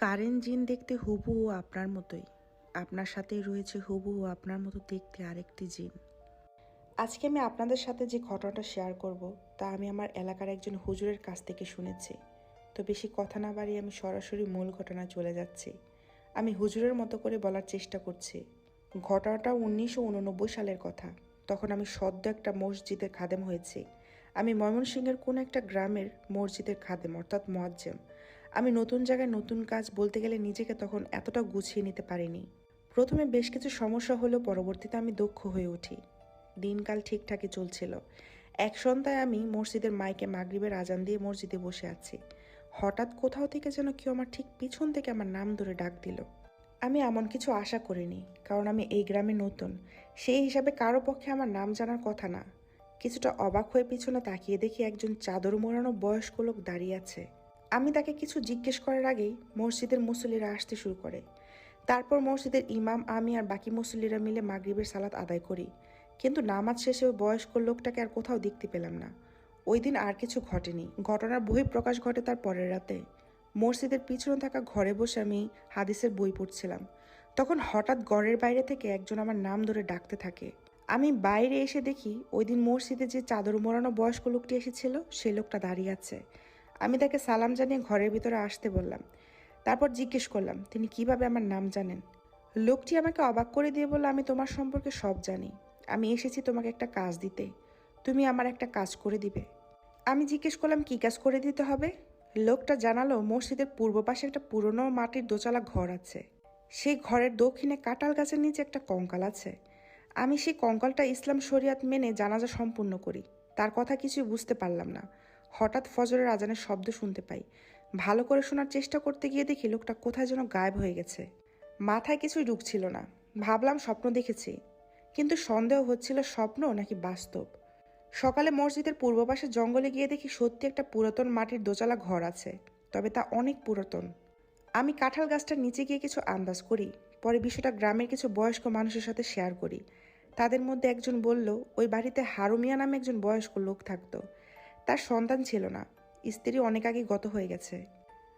Current জিন দেখতে হুবহু আপনার মতোই। আপনার সাথেই রয়েছে হুবহু আপনার মতো দেখতে আরেকটি জিন। আজকে আমি আপনাদের সাথে যে ঘটনাটা শেয়ার করব তা আমি আমার এলাকার একজন হুজুরের কাছ থেকে শুনেছি। তো বেশি কথা না বাড়িয়ে আমি সরাসরি মূল ঘটনায় চলে যাচ্ছি। আমি হুজুরের মতো করে বলার চেষ্টা করছি। ঘটনাটা 1989 সালের কথা। তখন আমি সদ্য একটা মসজিদের খাদেম হয়েছি। আমি ময়মনসিংহের কোন একটা গ্রামের মসজিদের খাদেম অর্থাৎ মুয়াজ্জেম। আমি নতুন জায়গায় নতুন কাজ বলতে গেলে নিজেকে তখন এতটা গুছিয়ে নিতে পারিনি। প্রথমে বেশ কিছু সমস্যা হলেও পরবর্তীতে আমি দক্ষ হয়ে উঠি। দিনকাল ঠিকঠাকই চলছিল। এক সন্ধ্যায় আমি মসজিদের মাইকে মাগরিবের আজান দিয়ে মসজিদে বসে আছি। হঠাৎ কোথাও থেকে যেন কেউ আমার ঠিক পিছন থেকে আমার নাম ধরে ডাক দিল। আমি এমন কিছু আশা করিনি, কারণ আমি এই গ্রামে নতুন। সেই হিসাবে কারো পক্ষে আমার নাম জানার কথা না। কিছুটা অবাক হয়ে পিছনে তাকিয়ে দেখি একজন চাদর মোড়ানো বয়স্ক লোক দাঁড়িয়ে আছে। আমি তাকে কিছু জিজ্ঞেস করার আগেই মসজিদের মুসল্লিরা আসতে শুরু করে। তারপর মসজিদের ইমাম, আমি আর বাকি মুসল্লিরা মিলে মাগরিবের সালাত আদায় করি। কিন্তু নামাজ শেষে ওই বয়স্ক লোকটাকে আর কোথাও দেখতে পেলাম না। ওই দিন আর কিছু ঘটেনি। ঘটনার বহিঃপ্রকাশ ঘটে তার পরের রাতে। মসজিদের পিছনে থাকা ঘরে বসে আমি হাদিসের বই পড়ছিলাম। তখন হঠাৎ ঘরের বাইরে থেকে একজন আমার নাম ধরে ডাকতে থাকে। আমি বাইরে এসে দেখি ওই দিন মসজিদে যে চাদর মোড়ানো বয়স্ক লোকটি এসেছিল সেই লোকটা দাঁড়িয়ে আছে। আমি তাকে সালাম জানিয়ে ঘরের ভিতরে আসতে বললাম। তারপর জিজ্ঞেস করলাম তিনি কিভাবে আমার নাম জানেন। লোকটি আমাকে অবাক করে দিয়ে বলল, আমি তোমার সম্পর্কে সব জানি। আমি এসেছি তোমাকে একটা কাজ দিতে। তুমি আমার একটা কাজ করে দিবে। আমি জিজ্ঞেস করলাম কি কাজ করে দিতে হবে। লোকটা জানালো মসজিদের পূর্ব পাশে একটা পুরনো মাটির দোতলা ঘর আছে। সেই ঘরের দক্ষিণে কাঁঠাল গাছের নিচে একটা কঙ্কাল আছে। আমি সেই কঙ্কালটা ইসলাম শরিয়াত মেনে জানাজা সম্পূর্ণ করি। তার কথা কিছুই বুঝতে পারলাম না। হঠাৎ ফজরের আজানের শব্দ শুনতে পাই। ভালো করে শোনার চেষ্টা করতে গিয়ে দেখি লোকটা কোথায় যেন গায়েব হয়ে গেছে। মাথায় কিছুই ঢুকছিল না। ভাবলাম স্বপ্ন দেখেছি, কিন্তু সন্দেহ হচ্ছিল স্বপ্ন নাকি বাস্তব। সকালে মসজিদের পূর্ব পাশে জঙ্গলে গিয়ে দেখি সত্যি একটা পুরাতন মাটির দোতলা ঘর আছে, তবে তা অনেক পুরাতন। আমি কাঁঠাল গাছটার নিচে গিয়ে কিছু আন্দাজ করি। পরে বিষয়টা গ্রামের কিছু বয়স্ক মানুষের সাথে শেয়ার করি। তাদের মধ্যে একজন বলল ওই বাড়িতে হারুমিয়া নামে একজন বয়স্ক লোক থাকতো। তার সন্তান ছিল না, স্ত্রী অনেক আগে গত হয়ে গেছে।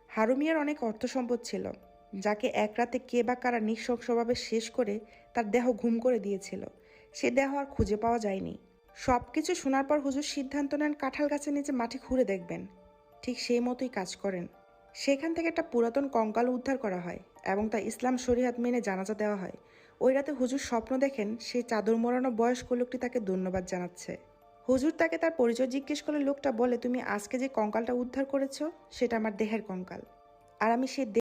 হারুমিয়ার অনেক অর্থ সম্পদ ছিল, যাকে এক রাতে কে বা কারা নৃশংসভাবে শেষ করে তার দেহ ঘুম করে দিয়েছিল। সে দেহ আর খুঁজে পাওয়া যায়নি। সবকিছু শোনার পর হুজুর সিদ্ধান্ত নেন কাঁঠাল গাছের নিচে মাটি খুঁড়ে দেখবেন। ঠিক সেই মতোই কাজ করেন। সেখান থেকে একটা পুরাতন কঙ্কাল উদ্ধার করা হয় এবং তা ইসলাম শরিয়াত মেনে জানাজা দেওয়া হয়। ওই রাতে হুজুর স্বপ্ন দেখেন সেই চাদর মোড়ানো বয়স্ক লোকটি তাকে ধন্যবাদ জানাচ্ছে। হুজুর তাকে তার পরিচয় জিজ্ঞেস করলে লোকটা বলে, তুমি আজকে যে কঙ্কালটা উদ্ধার করেছো সেটা আমার দেহের কঙ্কাল, আর আমি সেই